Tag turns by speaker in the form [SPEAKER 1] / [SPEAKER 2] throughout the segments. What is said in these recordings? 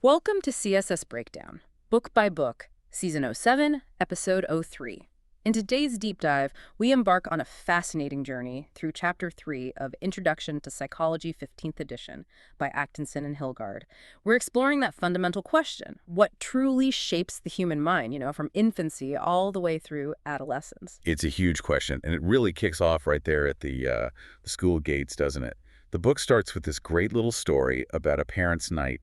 [SPEAKER 1] Welcome to CSS Breakdown, book by book, season 07, episode 03. In today's deep dive, we embark on a fascinating journey through chapter 3 of Introduction to Psychology 15th edition by Atkinson and Hilgard. We're exploring that fundamental question, what truly shapes the human mind, from infancy all the way through adolescence.
[SPEAKER 2] It's a huge question, and it really kicks off right there at the school gates, doesn't it? The book starts with this great little story about a parents' night.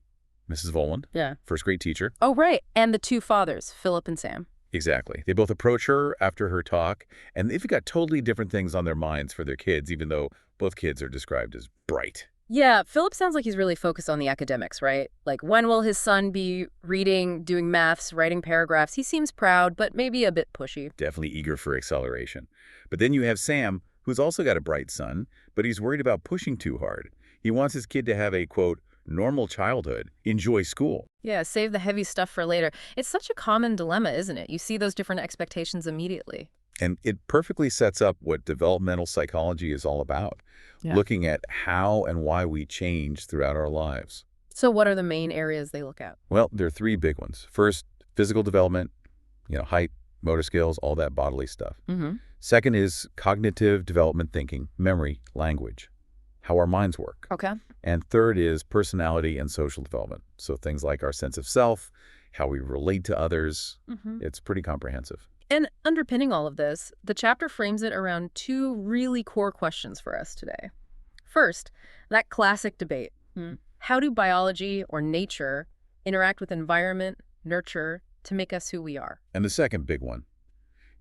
[SPEAKER 2] Mrs. Voland,
[SPEAKER 1] Yeah.
[SPEAKER 2] first grade teacher.
[SPEAKER 1] Oh, right. And the two fathers, Philip and Sam.
[SPEAKER 2] Exactly. They both approach her after her talk, and they've got totally different things on their minds for their kids, even though both kids are described as bright.
[SPEAKER 1] Yeah, Philip sounds like he's really focused on the academics, right? Like, when will his son be reading, doing maths, writing paragraphs? He seems proud, but maybe a bit pushy.
[SPEAKER 2] Definitely eager for acceleration. But then you have Sam, who's also got a bright son, but he's worried about pushing too hard. He wants his kid to have a, quote, normal childhood, enjoy school.
[SPEAKER 1] Yeah, save the heavy stuff for later. It's such a common dilemma, isn't it? You see those different expectations immediately.
[SPEAKER 2] And it perfectly sets up what developmental psychology is all about, looking at how and why we change throughout our lives.
[SPEAKER 1] So what are the main areas they look at?
[SPEAKER 2] Well, there are three big ones. First, physical development, height, motor skills, all that bodily stuff. Second is cognitive development thinking, memory, language, how our minds work.
[SPEAKER 1] Okay.
[SPEAKER 2] And third is personality and social development. So things like our sense of self, how we relate to others. It's pretty comprehensive.
[SPEAKER 1] And underpinning all of this, the chapter frames it around two really core questions for us today. First, that classic debate. How do biology or nature interact with environment, nurture, to make us who we are?
[SPEAKER 2] And the second big one,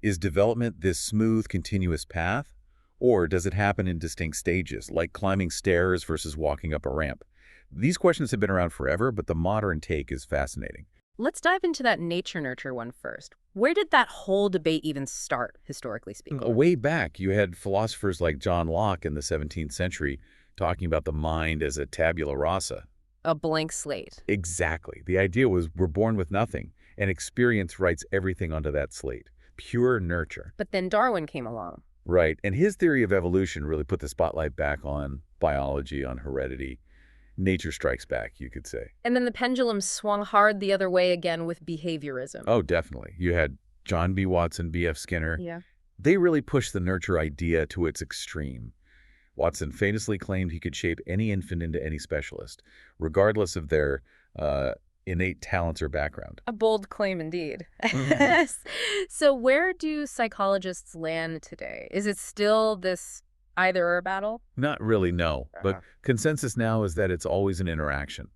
[SPEAKER 2] is development this smooth, continuous path? Or does it happen in distinct stages, like climbing stairs versus walking up a ramp? These questions have been around forever, but the modern take is fascinating.
[SPEAKER 1] Let's dive into that nature-nurture one first. Where did that whole debate even start, historically speaking?
[SPEAKER 2] Way back, you had philosophers like John Locke in the 17th century talking about the mind as a tabula rasa.
[SPEAKER 1] A blank slate.
[SPEAKER 2] Exactly. The idea was we're born with nothing, and experience writes everything onto that slate. Pure nurture.
[SPEAKER 1] But then Darwin came along.
[SPEAKER 2] Right, and his theory of evolution really put the spotlight back on biology, on heredity. Nature strikes back, you could say.
[SPEAKER 1] And then the pendulum swung hard the other way again with behaviorism.
[SPEAKER 2] Oh, definitely. You had John B. Watson, B.F. Skinner.
[SPEAKER 1] Yeah.
[SPEAKER 2] They really pushed the nurture idea to its extreme. Watson famously claimed he could shape any infant into any specialist, regardless of their innate talents or background.
[SPEAKER 1] A bold claim indeed. So where do psychologists land today? Is it still this either-or battle?
[SPEAKER 2] Not really, no. But consensus now is that it's always an interaction.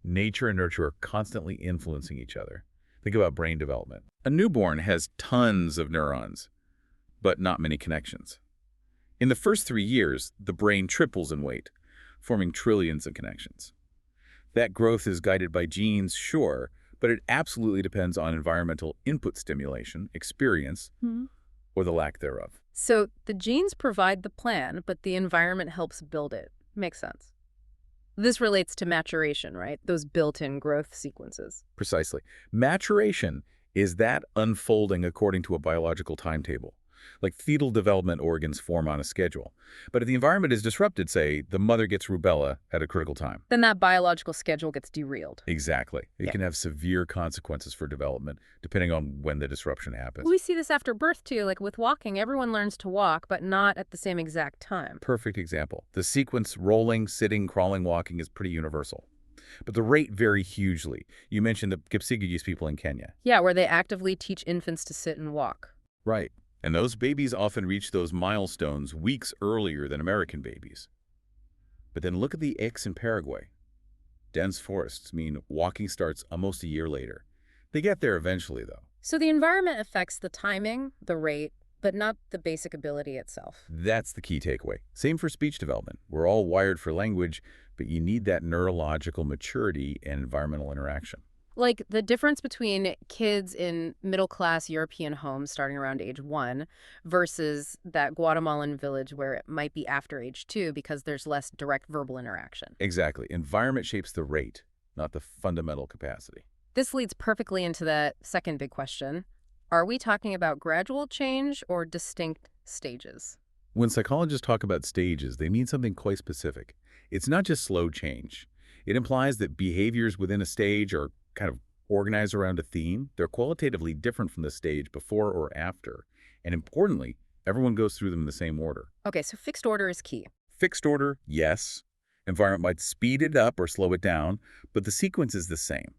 [SPEAKER 2] Nature and nurture are constantly influencing each other. Think about brain development. A newborn has tons of neurons, but not many connections. In the first 3 years, the brain triples in weight, forming trillions of connections. That growth is guided by genes, sure, but it absolutely depends on environmental input stimulation, experience, or the lack thereof.
[SPEAKER 1] So the genes provide the plan, but the environment helps build it. Makes sense. This relates to maturation, right? Those built-in growth sequences.
[SPEAKER 2] Precisely. Maturation is that unfolding according to a biological timetable. Like fetal development organs form on a schedule. But if the environment is disrupted, say, the mother gets rubella at a critical time.
[SPEAKER 1] Then that biological schedule gets derailed.
[SPEAKER 2] Exactly. It can have severe consequences for development, depending on when the disruption happens.
[SPEAKER 1] We see this after birth, too. Like with walking, everyone learns to walk, but not at the same exact time.
[SPEAKER 2] Perfect example. The sequence rolling, sitting, crawling, walking is pretty universal. But the rate vary hugely. You mentioned the Kipsigis people in Kenya.
[SPEAKER 1] Yeah, where they actively teach infants to sit and walk.
[SPEAKER 2] Right. And those babies often reach those milestones weeks earlier than American babies. But then look at the X in Paraguay. Dense forests mean walking starts almost a year later. They get there eventually, though.
[SPEAKER 1] So the environment affects the timing, the rate, but not the basic ability itself.
[SPEAKER 2] That's the key takeaway. Same for speech development. We're all wired for language, but you need that neurological maturity and environmental interaction.
[SPEAKER 1] Like the difference between kids in middle-class European homes starting around age 1 versus that Guatemalan village where it might be after age 2 because there's less direct verbal interaction.
[SPEAKER 2] Exactly. Environment shapes the rate, not the fundamental capacity.
[SPEAKER 1] This leads perfectly into that second big question. Are we talking about gradual change or distinct stages?
[SPEAKER 2] When psychologists talk about stages, they mean something quite specific. It's not just slow change. It implies that behaviors within a stage are kind of organized around a theme. They're qualitatively different from the stage before or after. And importantly, everyone goes through them in the same order.
[SPEAKER 1] Okay, so fixed order is key.
[SPEAKER 2] Fixed order, yes. Environment might speed it up or slow it down, but the sequence is the same.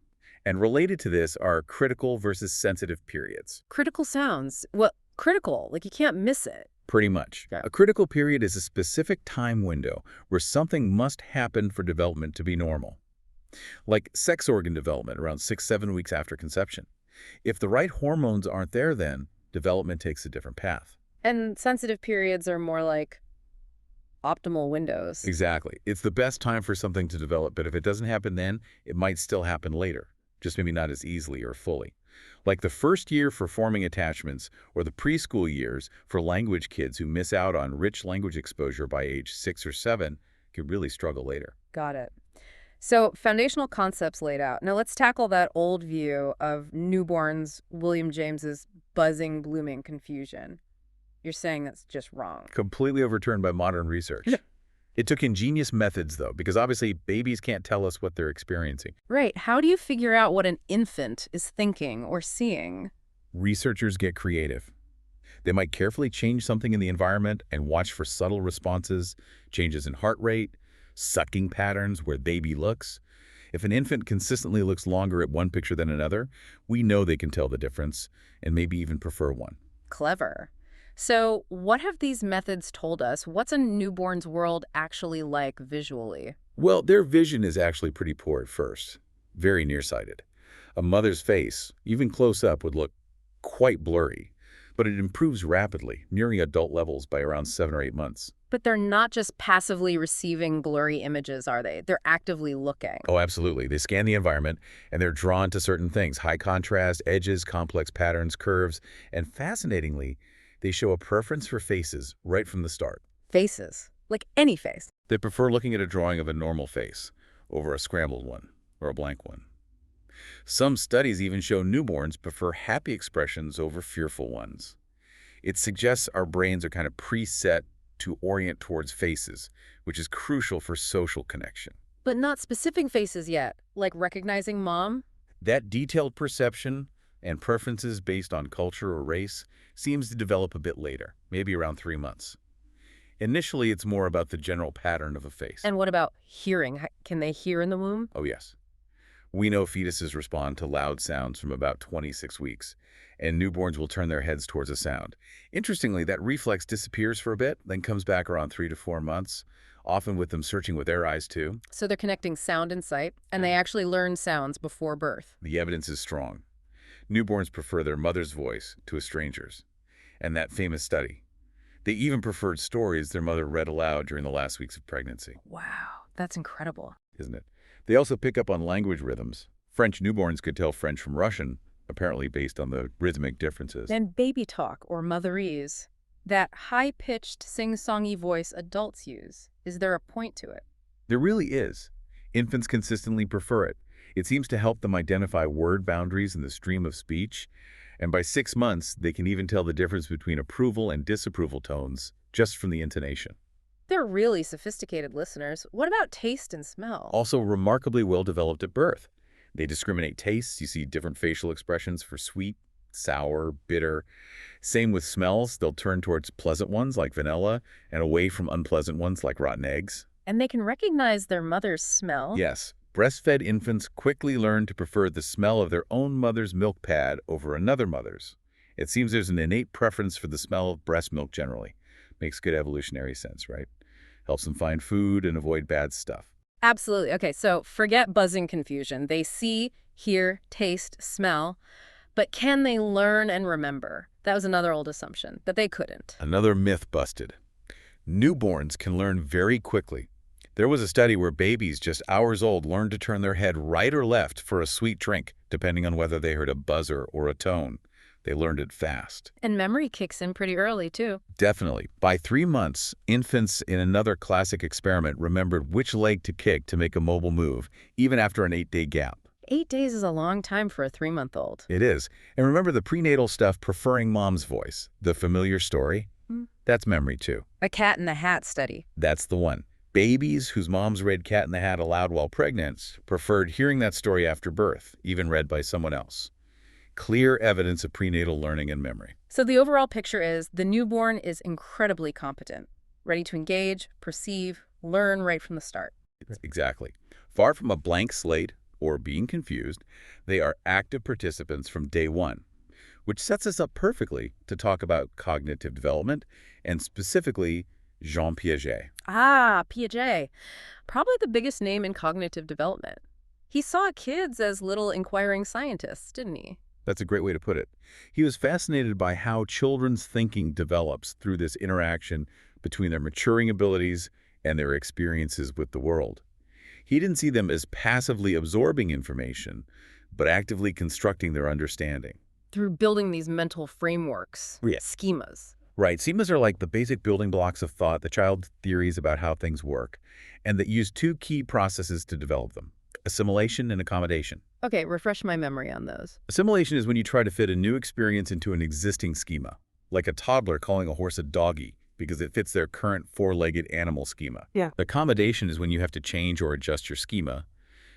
[SPEAKER 2] And related to this are critical versus sensitive periods.
[SPEAKER 1] Critical sounds. Well, critical, like you can't miss it.
[SPEAKER 2] Pretty much.
[SPEAKER 1] Yeah.
[SPEAKER 2] A critical period is a specific time window where something must happen for development to be normal. Like sex organ development around 6-7 weeks after conception. If the right hormones aren't there then, development takes a different path.
[SPEAKER 1] And sensitive periods are more like optimal windows.
[SPEAKER 2] Exactly. It's the best time for something to develop, but if it doesn't happen then, it might still happen later, just maybe not as easily or fully. Like the first year for forming attachments or the preschool years for language kids who miss out on rich language exposure by age 6 or 7 could really struggle later.
[SPEAKER 1] Got it. So foundational concepts laid out. Now let's tackle that old view of newborns, William James's buzzing, blooming confusion. You're saying that's just wrong.
[SPEAKER 2] Completely overturned by modern research. It took ingenious methods, though, because obviously babies can't tell us what they're experiencing.
[SPEAKER 1] Right. How do you figure out what an infant is thinking or seeing?
[SPEAKER 2] Researchers get creative. They might carefully change something in the environment and watch for subtle responses, changes in heart rate, sucking patterns where baby looks. If an infant consistently looks longer at one picture than another, we know they can tell the difference and maybe even prefer one.
[SPEAKER 1] Clever. So what have these methods told us? What's a newborn's world actually like visually?
[SPEAKER 2] Well, their vision is actually pretty poor at first, very nearsighted. A mother's face, even close up, would look quite blurry, but it improves rapidly, nearing adult levels by around 7 or 8 months.
[SPEAKER 1] But they're not just passively receiving blurry images, are they? They're actively looking.
[SPEAKER 2] Oh, absolutely. They scan the environment, and they're drawn to certain things, high contrast, edges, complex patterns, curves, and fascinatingly, they show a preference for faces right from the start.
[SPEAKER 1] Faces. Like any face.
[SPEAKER 2] They prefer looking at a drawing of a normal face over a scrambled one or a blank one. Some studies even show newborns prefer happy expressions over fearful ones. It suggests our brains are kind of preset to orient towards faces, which is crucial for social connection.
[SPEAKER 1] But not specific faces yet, like recognizing mom?
[SPEAKER 2] That detailed perception and preferences based on culture or race seems to develop a bit later, maybe around 3 months. Initially, it's more about the general pattern of a face.
[SPEAKER 1] And what about hearing? Can they hear in the womb?
[SPEAKER 2] Oh, yes. We know fetuses respond to loud sounds from about 26 weeks, and newborns will turn their heads towards a sound. Interestingly, that reflex disappears for a bit, then comes back around 3 to 4 months, often with them searching with their eyes too.
[SPEAKER 1] So they're connecting sound and sight, and they actually learn sounds before birth.
[SPEAKER 2] The evidence is strong. Newborns prefer their mother's voice to a stranger's. And that famous study. They even preferred stories their mother read aloud during the last weeks of pregnancy.
[SPEAKER 1] Wow, that's incredible.
[SPEAKER 2] Isn't it? They also pick up on language rhythms. French newborns could tell French from Russian, apparently based on the rhythmic differences.
[SPEAKER 1] And baby talk, or motherese, that high-pitched, sing-songy voice adults use, is there a point to it?
[SPEAKER 2] There really is. Infants consistently prefer it. It seems to help them identify word boundaries in the stream of speech. And by 6 months, they can even tell the difference between approval and disapproval tones just from the intonation.
[SPEAKER 1] They're really sophisticated listeners. What about taste and smell?
[SPEAKER 2] Also remarkably well developed at birth. They discriminate tastes. You see different facial expressions for sweet, sour, bitter. Same with smells. They'll turn towards pleasant ones like vanilla and away from unpleasant ones like rotten eggs.
[SPEAKER 1] And they can recognize their mother's smell?
[SPEAKER 2] Yes. Breastfed infants quickly learn to prefer the smell of their own mother's milk pad over another mother's. It seems there's an innate preference for the smell of breast milk generally. Makes good evolutionary sense, right? Helps them find food and avoid bad stuff.
[SPEAKER 1] Absolutely. Okay, so forget buzzing confusion. They see, hear, taste, smell, but can they learn and remember? That was another old assumption, that they couldn't.
[SPEAKER 2] Another myth busted. Newborns can learn very quickly. There was a study where babies just hours old learned to turn their head right or left for a sweet drink, depending on whether they heard a buzzer or a tone. They learned it fast.
[SPEAKER 1] And memory kicks in pretty early, too.
[SPEAKER 2] Definitely. By 3 months, infants in another classic experiment remembered which leg to kick to make a mobile move, even after an 8-day gap.
[SPEAKER 1] 8 days is a long time for a 3-month-old.
[SPEAKER 2] It is. And remember the prenatal stuff preferring mom's voice, the familiar story? That's memory, too.
[SPEAKER 1] A cat in the hat study.
[SPEAKER 2] That's the one. Babies whose moms read Cat in the Hat aloud while pregnant preferred hearing that story after birth, even read by someone else. Clear evidence of prenatal learning and memory.
[SPEAKER 1] So the overall picture is the newborn is incredibly competent, ready to engage, perceive, learn right from the start.
[SPEAKER 2] Exactly. Far from a blank slate or being confused, they are active participants from day one, which sets us up perfectly to talk about cognitive development and specifically Jean Piaget.
[SPEAKER 1] Ah, Piaget. Probably the biggest name in cognitive development. He saw kids as little inquiring scientists, didn't he?
[SPEAKER 2] That's a great way to put it. He was fascinated by how children's thinking develops through this interaction between their maturing abilities and their experiences with the world. He didn't see them as passively absorbing information, but actively constructing their understanding.
[SPEAKER 1] Through building these mental frameworks,
[SPEAKER 2] Yeah.
[SPEAKER 1] schemas.
[SPEAKER 2] Right. Schemas are like the basic building blocks of thought, the child's theories about how things work, and that use two key processes to develop them: assimilation and accommodation.
[SPEAKER 1] Okay, refresh my memory on those.
[SPEAKER 2] Assimilation is when you try to fit a new experience into an existing schema, like a toddler calling a horse a doggy because it fits their current four-legged animal schema.
[SPEAKER 1] Yeah.
[SPEAKER 2] Accommodation is when you have to change or adjust your schema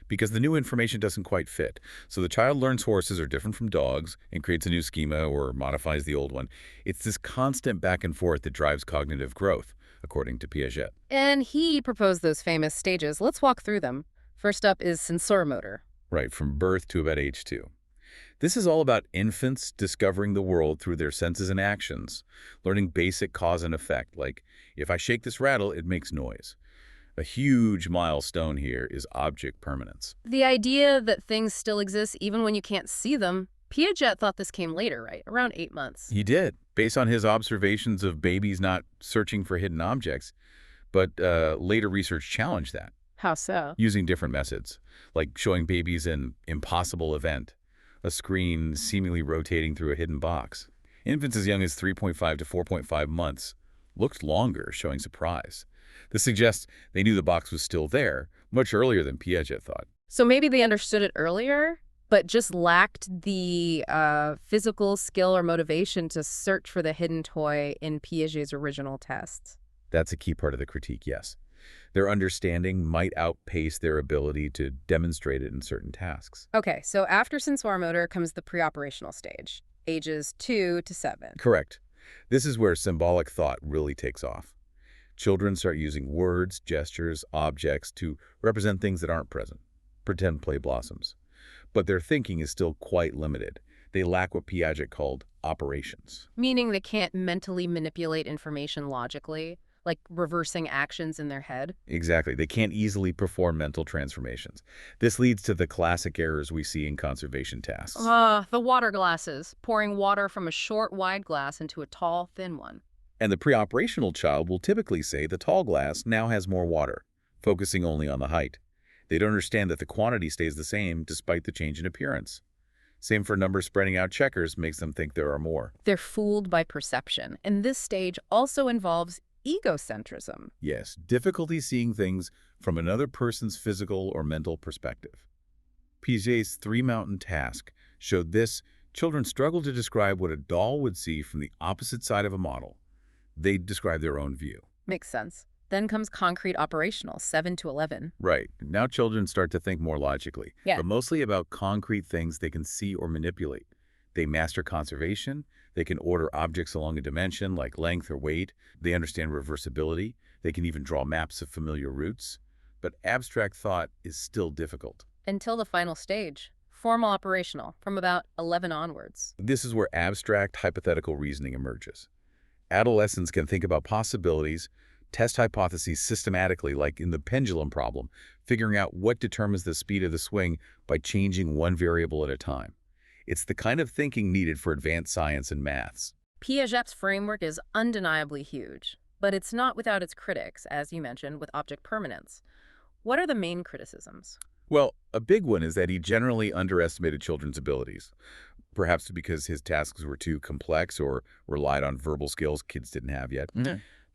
[SPEAKER 2] because the new information doesn't quite fit. So the child learns horses are different from dogs and creates a new schema or modifies the old one. It's this constant back and forth that drives cognitive growth, according to Piaget.
[SPEAKER 1] And he proposed those famous stages. Let's walk through them. First up is sensorimotor.
[SPEAKER 2] Right, from birth to about age 2. This is all about infants discovering the world through their senses and actions, learning basic cause and effect, like if I shake this rattle, it makes noise. A huge milestone here is object permanence.
[SPEAKER 1] The idea that things still exist even when you can't see them. Piaget thought this came later, right? Around 8 months.
[SPEAKER 2] He did, based on his observations of babies not searching for hidden objects, but later research challenged that.
[SPEAKER 1] How so?
[SPEAKER 2] Using different methods, like showing babies an impossible event, a screen seemingly rotating through a hidden box. Infants as young as 3.5 to 4.5 months looked longer, showing surprise. This suggests they knew the box was still there much earlier than Piaget thought.
[SPEAKER 1] So maybe they understood it earlier, but just lacked the physical skill or motivation to search for the hidden toy in Piaget's original tests.
[SPEAKER 2] That's a key part of the critique, yes. Their understanding might outpace their ability to demonstrate it in certain tasks.
[SPEAKER 1] Okay, so after sensorimotor comes the preoperational stage, ages 2 to 7.
[SPEAKER 2] Correct. This is where symbolic thought really takes off. Children start using words, gestures, objects to represent things that aren't present. Pretend play blossoms. But their thinking is still quite limited. They lack what Piaget called operations.
[SPEAKER 1] Meaning they can't mentally manipulate information logically, like reversing actions in their head?
[SPEAKER 2] Exactly. They can't easily perform mental transformations. This leads to the classic errors we see in conservation tasks.
[SPEAKER 1] The water glasses, pouring water from a short, wide glass into a tall, thin one.
[SPEAKER 2] And the preoperational child will typically say the tall glass now has more water, focusing only on the height. They don't understand that the quantity stays the same despite the change in appearance. Same for numbers spreading out checkers makes them think there are more.
[SPEAKER 1] They're fooled by perception. And this stage also involves egocentrism.
[SPEAKER 2] Yes, difficulty seeing things from another person's physical or mental perspective. Piaget's three-mountain task showed this. Children struggle to describe what a doll would see from the opposite side of a model. They describe their own view.
[SPEAKER 1] Makes sense. Then comes concrete operational, 7 to 11.
[SPEAKER 2] Right. Now children start to think more logically, but mostly about concrete things they can see or manipulate. They master conservation. They can order objects along a dimension like length or weight. They understand reversibility. They can even draw maps of familiar routes. But abstract thought is still difficult.
[SPEAKER 1] Until the final stage, formal operational, from about 11 onwards.
[SPEAKER 2] This is where abstract hypothetical reasoning emerges. Adolescents can think about possibilities, test hypotheses systematically, like in the pendulum problem, figuring out what determines the speed of the swing by changing one variable at a time. It's the kind of thinking needed for advanced science and maths.
[SPEAKER 1] Piaget's framework is undeniably huge, but it's not without its critics, as you mentioned, with object permanence. What are the main criticisms?
[SPEAKER 2] Well, a big one is that he generally underestimated children's abilities, perhaps because his tasks were too complex or relied on verbal skills kids didn't have yet.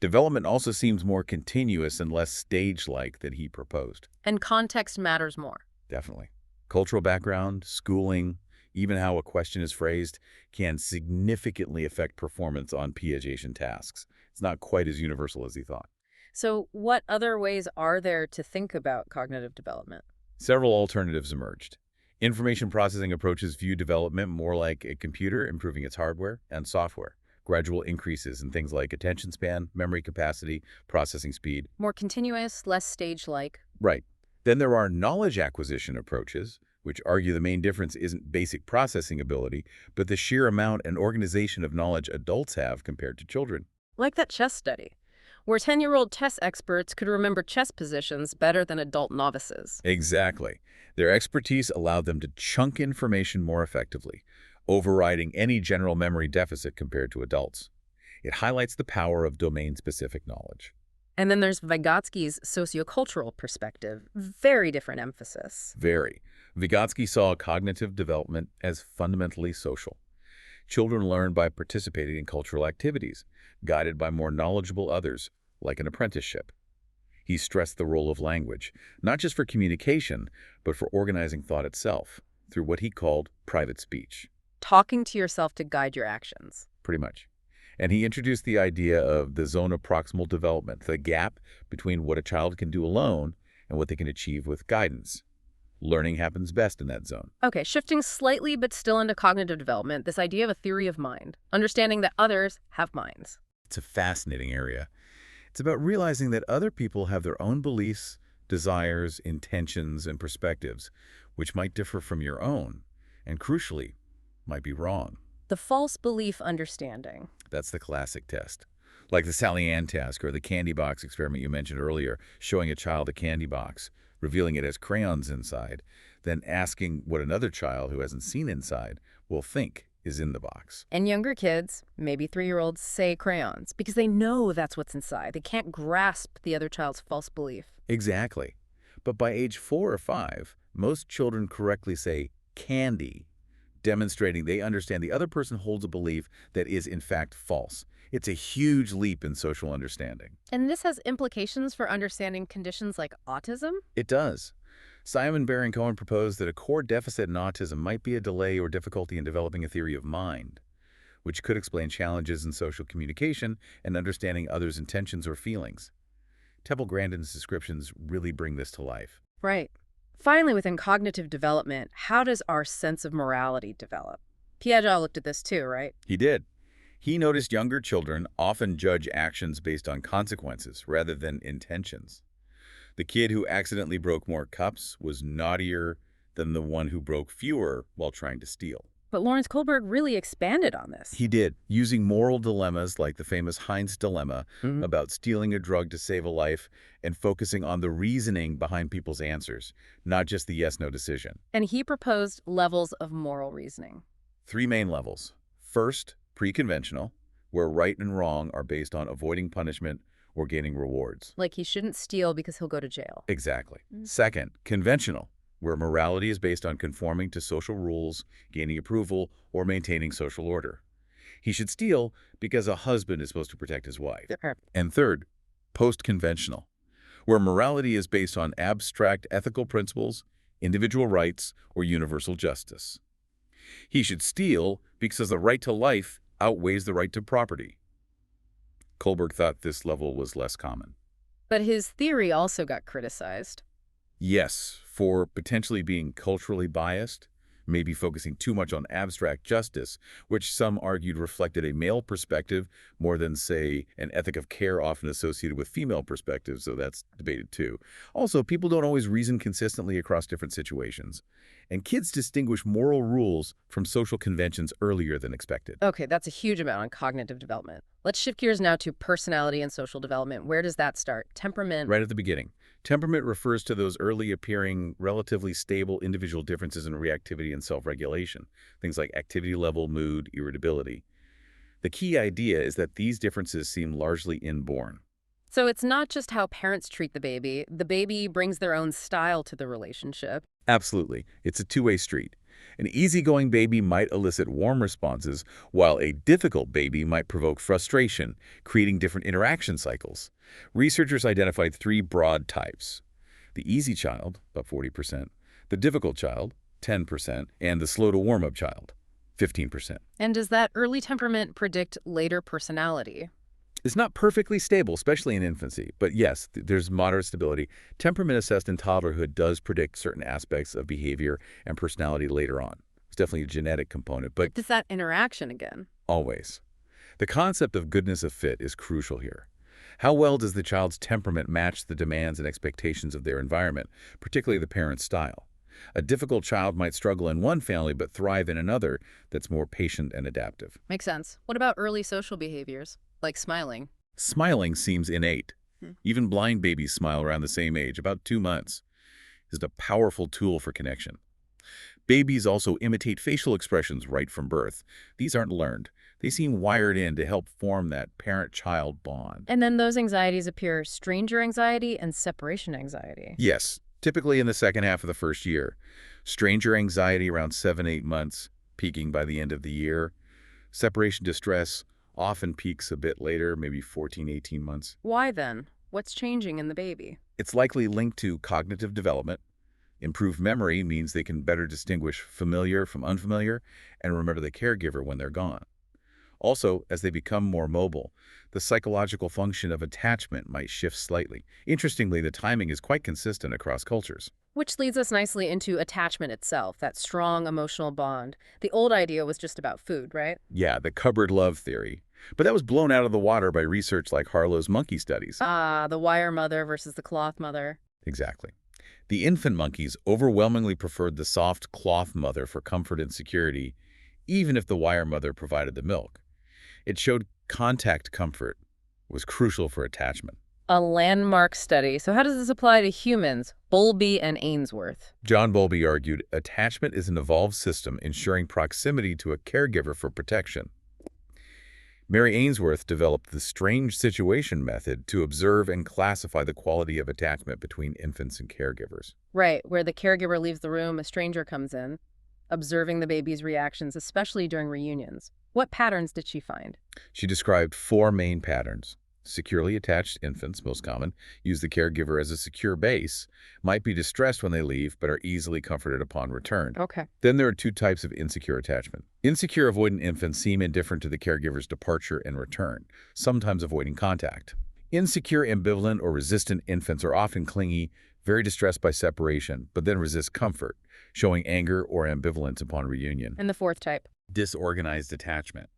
[SPEAKER 2] Development also seems more continuous and less stage-like than he proposed.
[SPEAKER 1] And context matters more.
[SPEAKER 2] Definitely. Cultural background, schooling, even how a question is phrased, can significantly affect performance on Piagetian tasks. It's not quite as universal as he thought.
[SPEAKER 1] So what other ways are there to think about cognitive development?
[SPEAKER 2] Several alternatives emerged. Information processing approaches view development more like a computer improving its hardware and software. Gradual increases in things like attention span, memory capacity, processing speed.
[SPEAKER 1] More continuous, less stage-like.
[SPEAKER 2] Right. Then there are knowledge acquisition approaches, which argue the main difference isn't basic processing ability, but the sheer amount and organization of knowledge adults have compared to children.
[SPEAKER 1] Like that chess study, where 10-year-old chess experts could remember chess positions better than adult novices.
[SPEAKER 2] Exactly. Their expertise allowed them to chunk information more effectively, overriding any general memory deficit compared to adults. It highlights the power of domain-specific knowledge.
[SPEAKER 1] And then there's Vygotsky's sociocultural perspective, very different emphasis.
[SPEAKER 2] Very. Vygotsky saw cognitive development as fundamentally social. Children learn by participating in cultural activities, guided by more knowledgeable others, like an apprenticeship. He stressed the role of language, not just for communication, but for organizing thought itself, through what he called private speech.
[SPEAKER 1] Talking to yourself to guide your actions.
[SPEAKER 2] Pretty much. And he introduced the idea of the zone of proximal development, the gap between what a child can do alone and what they can achieve with guidance. Learning happens best in that zone.
[SPEAKER 1] Okay, shifting slightly but still into cognitive development, this idea of a theory of mind, understanding that others have minds.
[SPEAKER 2] It's a fascinating area. It's about realizing that other people have their own beliefs, desires, intentions, and perspectives, which might differ from your own, and crucially, might be wrong.
[SPEAKER 1] The false belief understanding.
[SPEAKER 2] That's the classic test. Like the Sally Ann task or the candy box experiment you mentioned earlier, showing a child a candy box, revealing it has crayons inside, then asking what another child who hasn't seen inside will think is in the box.
[SPEAKER 1] And younger kids, maybe 3-year-olds, say crayons because they know that's what's inside. They can't grasp the other child's false belief.
[SPEAKER 2] Exactly. But by age 4 or 5, most children correctly say candy, demonstrating they understand the other person holds a belief that is in fact false. It's a huge leap in social understanding.
[SPEAKER 1] And this has implications for understanding conditions like autism?
[SPEAKER 2] It does. Simon Baron-Cohen proposed that a core deficit in autism might be a delay or difficulty in developing a theory of mind, which could explain challenges in social communication and understanding others' intentions or feelings. Temple Grandin's descriptions really bring this to life.
[SPEAKER 1] Right. Finally, within cognitive development, how does our sense of morality develop? Piaget looked at this too, right?
[SPEAKER 2] He did. He noticed younger children often judge actions based on consequences rather than intentions. The kid who accidentally broke more cups was naughtier than the one who broke fewer while trying to steal.
[SPEAKER 1] But Lawrence Kohlberg really expanded on this.
[SPEAKER 2] He did, using moral dilemmas like the famous Heinz dilemma about stealing a drug to save a life and focusing on the reasoning behind people's answers, not just the yes-no decision.
[SPEAKER 1] And he proposed levels of moral reasoning.
[SPEAKER 2] 3 main levels. First, pre-conventional, where right and wrong are based on avoiding punishment or gaining rewards.
[SPEAKER 1] Like he shouldn't steal because he'll go to jail.
[SPEAKER 2] Exactly. Second, conventional, where morality is based on conforming to social rules, gaining approval, or maintaining social order. He should steal because a husband is supposed to protect his wife. And third, post-conventional, where morality is based on abstract ethical principles, individual rights, or universal justice. He should steal because the right to life outweighs the right to property. Kohlberg thought this level was less common.
[SPEAKER 1] But his theory also got criticized.
[SPEAKER 2] Yes, for potentially being culturally biased, maybe focusing too much on abstract justice, which some argued reflected a male perspective more than, say, an ethic of care often associated with female perspectives, so that's debated too. Also, people don't always reason consistently across different situations, and kids distinguish moral rules from social conventions earlier than expected.
[SPEAKER 1] Okay, that's a huge amount on cognitive development. Let's shift gears now to personality and social development. Where does that start? Temperament.
[SPEAKER 2] Right at the beginning. Temperament refers to those early appearing, relatively stable individual differences in reactivity and self-regulation, things like activity level, mood, irritability. The key idea is that these differences seem largely inborn.
[SPEAKER 1] So it's not just how parents treat the baby brings their own style to the relationship.
[SPEAKER 2] Absolutely. It's a two-way street. An easygoing baby might elicit warm responses, while a difficult baby might provoke frustration, creating different interaction cycles. Researchers identified 3 broad types: the easy child, about 40%, the difficult child, 10%, and the slow-to-warm-up child, 15%.
[SPEAKER 1] And does that early temperament predict later personality?
[SPEAKER 2] It's not perfectly stable, especially in infancy, but yes, there's moderate stability. Temperament assessed in toddlerhood does predict certain aspects of behavior and personality later on. It's definitely a genetic component, but
[SPEAKER 1] It's that interaction again.
[SPEAKER 2] always. The concept of goodness of fit is crucial here. How well does the child's temperament match the demands and expectations of their environment, particularly the parent's style? A difficult child might struggle in one family but thrive in another that's more patient and adaptive.
[SPEAKER 1] Makes sense. What about early social behaviors, like smiling?
[SPEAKER 2] Smiling seems innate.
[SPEAKER 1] Hmm.
[SPEAKER 2] Even blind babies smile around the same age, about 2 months. It's a powerful tool for connection. Babies also imitate facial expressions right from birth. These aren't learned. They seem wired in to help form that parent-child bond.
[SPEAKER 1] And then those anxieties appear stranger anxiety and separation anxiety.
[SPEAKER 2] Yes, typically in the second half of the first year. Stranger anxiety around 7-8 months, peaking by the end of the year. Separation distress often peaks a bit later, maybe 14-18 months.
[SPEAKER 1] Why then? What's changing in the baby?
[SPEAKER 2] It's likely linked to cognitive development. Improved memory means they can better distinguish familiar from unfamiliar and remember the caregiver when they're gone. Also, as they become more mobile, the psychological function of attachment might shift slightly. Interestingly, the timing is quite consistent across cultures.
[SPEAKER 1] Which leads us nicely into attachment itself, that strong emotional bond. The old idea was just about food, right?
[SPEAKER 2] Yeah, the cupboard love theory. But that was blown out of the water by research like Harlow's monkey studies.
[SPEAKER 1] Ah, the wire mother versus the cloth mother.
[SPEAKER 2] Exactly. The infant monkeys overwhelmingly preferred the soft cloth mother for comfort and security, even if the wire mother provided the milk. It showed contact comfort was crucial for attachment.
[SPEAKER 1] A landmark study. So how does this apply to humans? Bowlby and Ainsworth.
[SPEAKER 2] John Bowlby argued attachment is an evolved system ensuring proximity to a caregiver for protection. Mary Ainsworth developed the strange situation method to observe and classify the quality of attachment between infants and caregivers.
[SPEAKER 1] Right, where the caregiver leaves the room, a stranger comes in, observing the baby's reactions, especially during reunions. What patterns did she find?
[SPEAKER 2] She described 4 main patterns. Securely attached infants, most common, use the caregiver as a secure base, might be distressed when they leave, but are easily comforted upon return.
[SPEAKER 1] Okay.
[SPEAKER 2] Then there are 2 types of insecure attachment. Insecure avoidant infants seem indifferent to the caregiver's departure and return, sometimes avoiding contact. Insecure, ambivalent, or resistant infants are often clingy, very distressed by separation, but then resist comfort, showing anger or ambivalence upon reunion.
[SPEAKER 1] And the 4th type?
[SPEAKER 2] Disorganized attachment.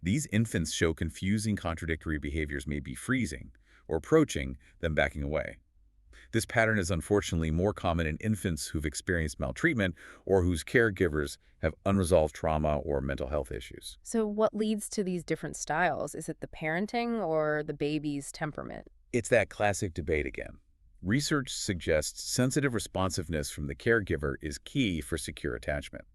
[SPEAKER 2] These infants show confusing, contradictory behaviors, may be freezing or approaching, then backing away. This pattern is unfortunately more common in infants who've experienced maltreatment or whose caregivers have unresolved trauma or mental health issues.
[SPEAKER 1] So what leads to these different styles? Is it the parenting or the baby's temperament?
[SPEAKER 2] It's that classic debate again. Research suggests sensitive responsiveness from the caregiver is key for secure attachment.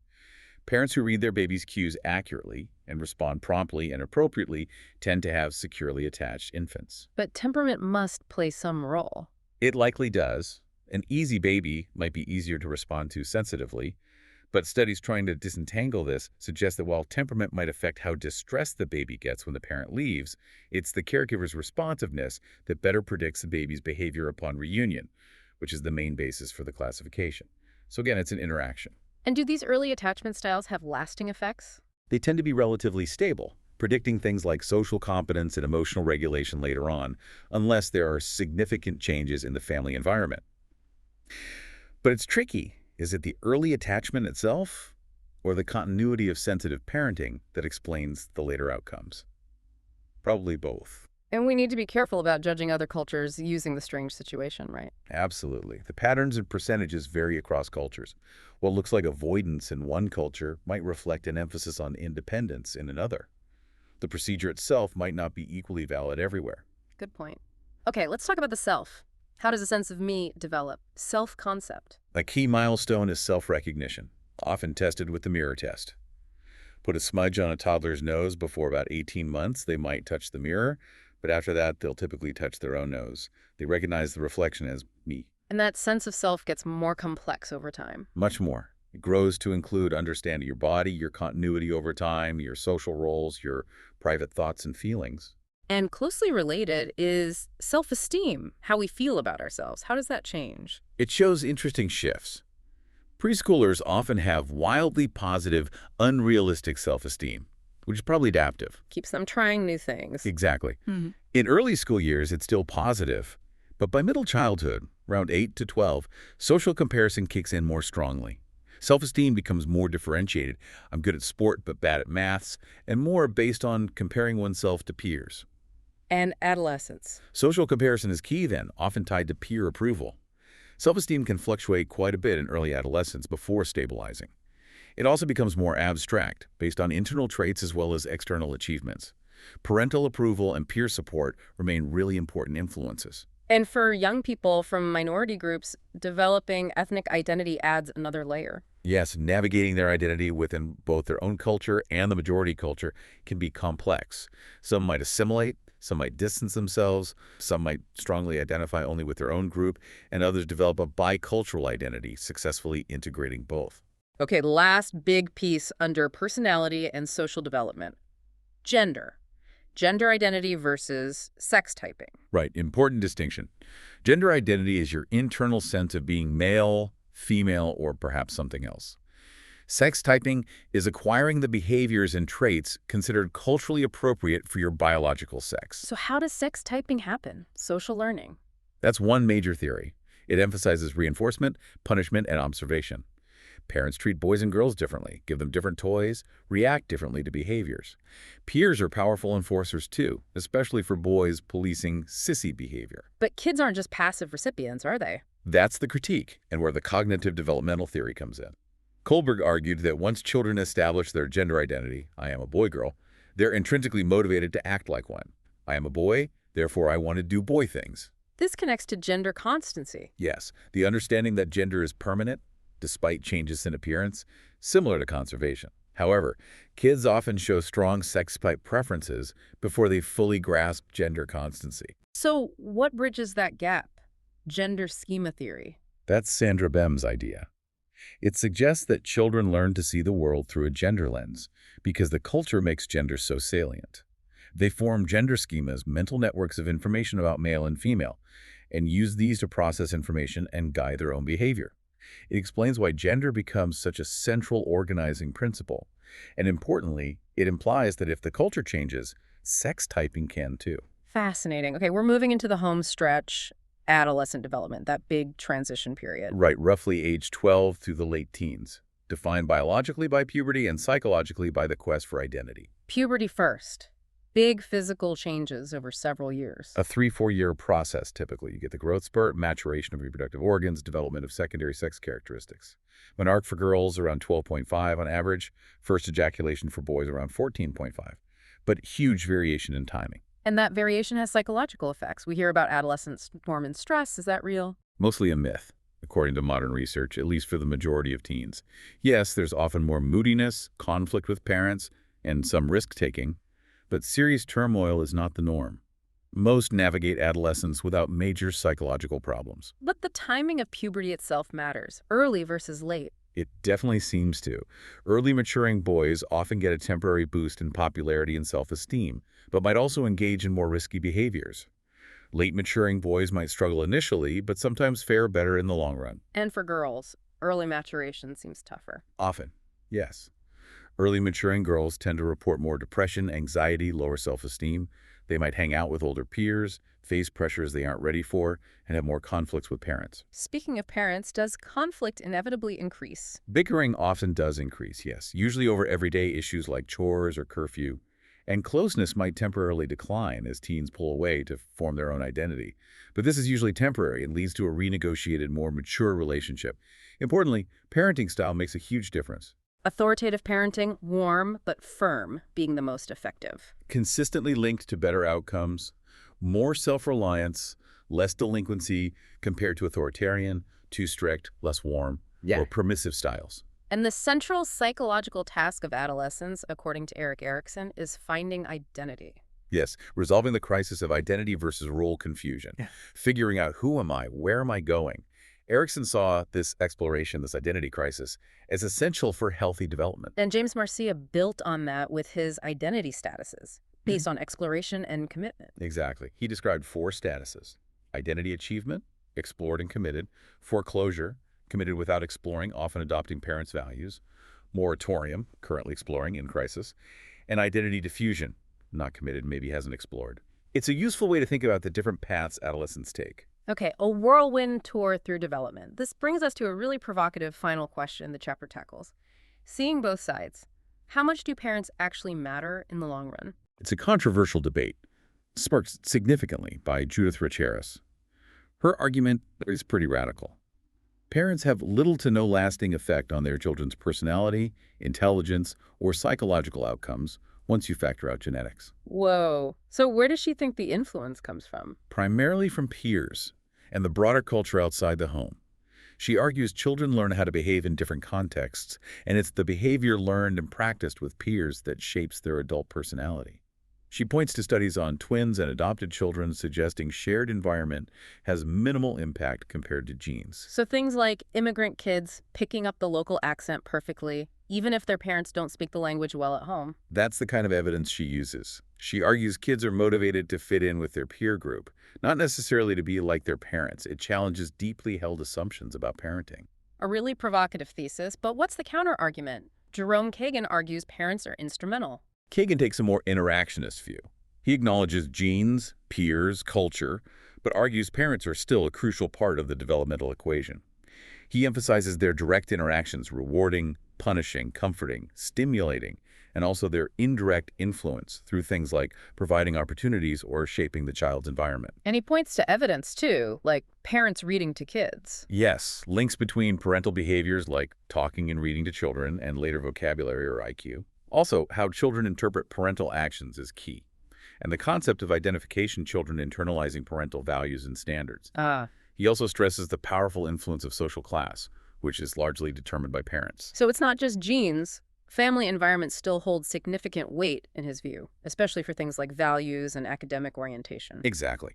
[SPEAKER 2] Parents who read their baby's cues accurately and respond promptly and appropriately tend to have securely attached infants.
[SPEAKER 1] But temperament must play some role.
[SPEAKER 2] It likely does. An easy baby might be easier to respond to sensitively, but studies trying to disentangle this suggest that while temperament might affect how distressed the baby gets when the parent leaves, it's the caregiver's responsiveness that better predicts the baby's behavior upon reunion, which is the main basis for the classification. So again, it's an interaction.
[SPEAKER 1] And do these early attachment styles have lasting effects?
[SPEAKER 2] They tend to be relatively stable, predicting things like social competence and emotional regulation later on, unless there are significant changes in the family environment. But it's tricky. Is it the early attachment itself, or the continuity of sensitive parenting that explains the later outcomes? Probably both.
[SPEAKER 1] And we need to be careful about judging other cultures using the strange situation, right?
[SPEAKER 2] Absolutely. The patterns and percentages vary across cultures. What looks like avoidance in one culture might reflect an emphasis on independence in another. The procedure itself might not be equally valid everywhere.
[SPEAKER 1] Good point. Okay, let's talk about the self. How does a sense of me develop? Self-concept.
[SPEAKER 2] A key milestone is self-recognition, often tested with the mirror test. Put a smudge on a toddler's nose before about 18 months, they might touch the mirror, but after that, they'll typically touch their own nose. They recognize the reflection as me.
[SPEAKER 1] And that sense of self gets more complex over time.
[SPEAKER 2] Much more. It grows to include understanding your body, your continuity over time, your social roles, your private thoughts and feelings.
[SPEAKER 1] And closely related is self-esteem, how we feel about ourselves. How does that change?
[SPEAKER 2] It shows interesting shifts. Preschoolers often have wildly positive, unrealistic self-esteem, which is probably adaptive.
[SPEAKER 1] Keeps them trying new things.
[SPEAKER 2] Exactly. In early school years, it's still positive. But by middle childhood, around 8 to 12, social comparison kicks in more strongly. Self-esteem becomes more differentiated. I'm good at sport but bad at maths, and more based on comparing oneself to peers.
[SPEAKER 1] And adolescence.
[SPEAKER 2] Social comparison is key then, often tied to peer approval. Self-esteem can fluctuate quite a bit in early adolescence before stabilizing. It also becomes more abstract, based on internal traits as well as external achievements. Parental approval and peer support remain really important influences.
[SPEAKER 1] And for young people from minority groups, developing ethnic identity adds another layer.
[SPEAKER 2] Yes, navigating their identity within both their own culture and the majority culture can be complex. Some might assimilate, some might distance themselves, some might strongly identify only with their own group, and others develop a bicultural identity, successfully integrating both.
[SPEAKER 1] Okay, last big piece under personality and social development. Gender. Gender identity versus sex typing.
[SPEAKER 2] Right, important distinction. Gender identity is your internal sense of being male, female, or perhaps something else. Sex typing is acquiring the behaviors and traits considered culturally appropriate for your biological sex.
[SPEAKER 1] So how does sex typing happen? Social learning.
[SPEAKER 2] That's one major theory. It emphasizes reinforcement, punishment, and observation. Parents treat boys and girls differently, give them different toys, react differently to behaviors. Peers are powerful enforcers too, especially for boys policing sissy behavior.
[SPEAKER 1] But kids aren't just passive recipients, are they?
[SPEAKER 2] That's the critique, and where the cognitive developmental theory comes in. Kohlberg argued that once children establish their gender identity, I am a boy-girl, they're intrinsically motivated to act like one. I am a boy, therefore I want to do boy things.
[SPEAKER 1] This connects to gender constancy.
[SPEAKER 2] Yes, the understanding that gender is permanent, despite changes in appearance, similar to conservation. However, kids often show strong sex type preferences before they fully grasp gender constancy.
[SPEAKER 1] So what bridges that gap? Gender schema theory.
[SPEAKER 2] That's Sandra Bem's idea. It suggests that children learn to see the world through a gender lens because the culture makes gender so salient. They form gender schemas, mental networks of information about male and female, and use these to process information and guide their own behavior. It explains why gender becomes such a central organizing principle. And importantly, it implies that if the culture changes, sex typing can too.
[SPEAKER 1] Fascinating. Okay, we're moving into the home stretch, adolescent development, that big transition period.
[SPEAKER 2] Right, roughly age 12 through the late teens, defined biologically by puberty and psychologically by the quest for identity.
[SPEAKER 1] Puberty first. Big physical changes over several years.
[SPEAKER 2] A 3-4 year process, typically. You get the growth spurt, maturation of reproductive organs, development of secondary sex characteristics. Menarche for girls around 12.5 on average, first ejaculation for boys around 14.5, but huge variation in timing.
[SPEAKER 1] And that variation has psychological effects. We hear about adolescents form in stress. Is that real?
[SPEAKER 2] Mostly a myth, according to modern research, at least for the majority of teens. Yes, there's often more moodiness, conflict with parents, and some risk-taking, but serious turmoil is not the norm. Most navigate adolescence without major psychological problems.
[SPEAKER 1] But the timing of puberty itself matters, early versus late.
[SPEAKER 2] It definitely seems to. Early maturing boys often get a temporary boost in popularity and self-esteem, but might also engage in more risky behaviors. Late maturing boys might struggle initially, but sometimes fare better in the long run.
[SPEAKER 1] And for girls, early maturation seems tougher.
[SPEAKER 2] Often, yes. Early maturing girls tend to report more depression, anxiety, lower self-esteem. They might hang out with older peers, face pressures they aren't ready for, and have more conflicts with parents.
[SPEAKER 1] Speaking of parents, does conflict inevitably increase?
[SPEAKER 2] Bickering often does increase, yes, usually over everyday issues like chores or curfew. And closeness might temporarily decline as teens pull away to form their own identity. But this is usually temporary and leads to a renegotiated, more mature relationship. Importantly, parenting style makes a huge difference.
[SPEAKER 1] Authoritative parenting, warm but firm, being the most effective.
[SPEAKER 2] Consistently linked to better outcomes, more self-reliance, less delinquency compared to authoritarian, too strict, less warm, or permissive styles.
[SPEAKER 1] And the central psychological task of adolescence, according to Erikson, is finding identity.
[SPEAKER 2] Yes, resolving the crisis of identity versus role confusion. Figuring out who am I, where am I going? Erikson saw this exploration, this identity crisis, as essential for healthy development.
[SPEAKER 1] And James Marcia built on that with his identity statuses, based on exploration and commitment.
[SPEAKER 2] Exactly. He described 4 statuses: identity achievement, explored and committed; foreclosure, committed without exploring, often adopting parents' values; moratorium, currently exploring, in crisis; and identity diffusion, not committed, maybe hasn't explored. It's a useful way to think about the different paths adolescents take.
[SPEAKER 1] Okay, a whirlwind tour through development. This brings us to a really provocative final question the chapter tackles. Seeing both sides, how much do parents actually matter in the long run?
[SPEAKER 2] It's a controversial debate, sparked significantly by Judith Rich Harris. Her argument is pretty radical. Parents have little to no lasting effect on their children's personality, intelligence, or psychological outcomes once you factor out genetics.
[SPEAKER 1] Whoa. So where does she think the influence comes from?
[SPEAKER 2] Primarily from peers and the broader culture outside the home. She argues children learn how to behave in different contexts, and it's the behavior learned and practiced with peers that shapes their adult personality. She points to studies on twins and adopted children suggesting shared environment has minimal impact compared to genes.
[SPEAKER 1] So things like immigrant kids picking up the local accent perfectly, even if their parents don't speak the language well at home.
[SPEAKER 2] That's the kind of evidence she uses. She argues kids are motivated to fit in with their peer group, not necessarily to be like their parents. It challenges deeply held assumptions about parenting.
[SPEAKER 1] A really provocative thesis, but what's the counter-argument? Jerome Kagan argues parents are instrumental.
[SPEAKER 2] Kagan takes a more interactionist view. He acknowledges genes, peers, culture, but argues parents are still a crucial part of the developmental equation. He emphasizes their direct interactions, rewarding, punishing, comforting, stimulating, and also their indirect influence through things like providing opportunities or shaping the child's environment.
[SPEAKER 1] And he points to evidence, too, like parents reading to kids.
[SPEAKER 2] Yes, links between parental behaviors like talking and reading to children and later vocabulary or IQ. Also, how children interpret parental actions is key, and the concept of identification children internalizing parental values and standards. He also stresses the powerful influence of social class, which is largely determined by parents.
[SPEAKER 1] So it's not just genes. Family environment still holds significant weight in his view, especially for things like values and academic orientation.
[SPEAKER 2] Exactly.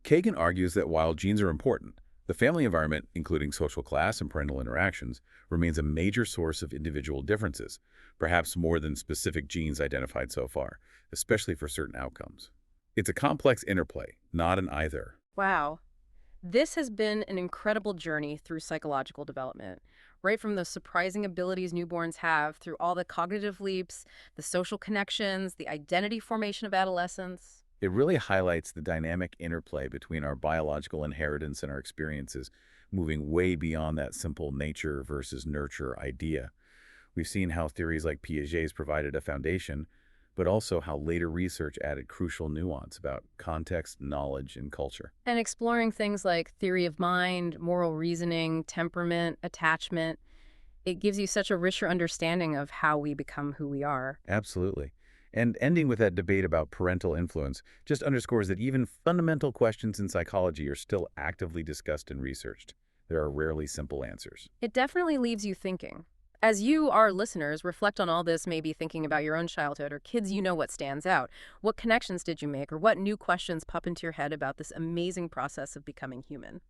[SPEAKER 2] Kagan argues that while genes are important, the family environment, including social class and parental interactions, remains a major source of individual differences, perhaps more than specific genes identified so far, especially for certain outcomes. It's a complex interplay, not an either.
[SPEAKER 1] Wow. This has been an incredible journey through psychological development, right from the surprising abilities newborns have through all the cognitive leaps, the social connections, the identity formation of adolescence.
[SPEAKER 2] It really highlights the dynamic interplay between our biological inheritance and our experiences, moving way beyond that simple nature versus nurture idea. We've seen how theories like Piaget's provided a foundation, but also how later research added crucial nuance about context, knowledge, and culture.
[SPEAKER 1] And exploring things like theory of mind, moral reasoning, temperament, attachment, it gives you such a richer understanding of how we become who we are.
[SPEAKER 2] Absolutely. And ending with that debate about parental influence just underscores that even fundamental questions in psychology are still actively discussed and researched. There are rarely simple answers.
[SPEAKER 1] It definitely leaves you thinking. As you, our listeners, reflect on all this, maybe thinking about your own childhood or kids you know what stands out, what connections did you make, or what new questions pop into your head about this amazing process of becoming human?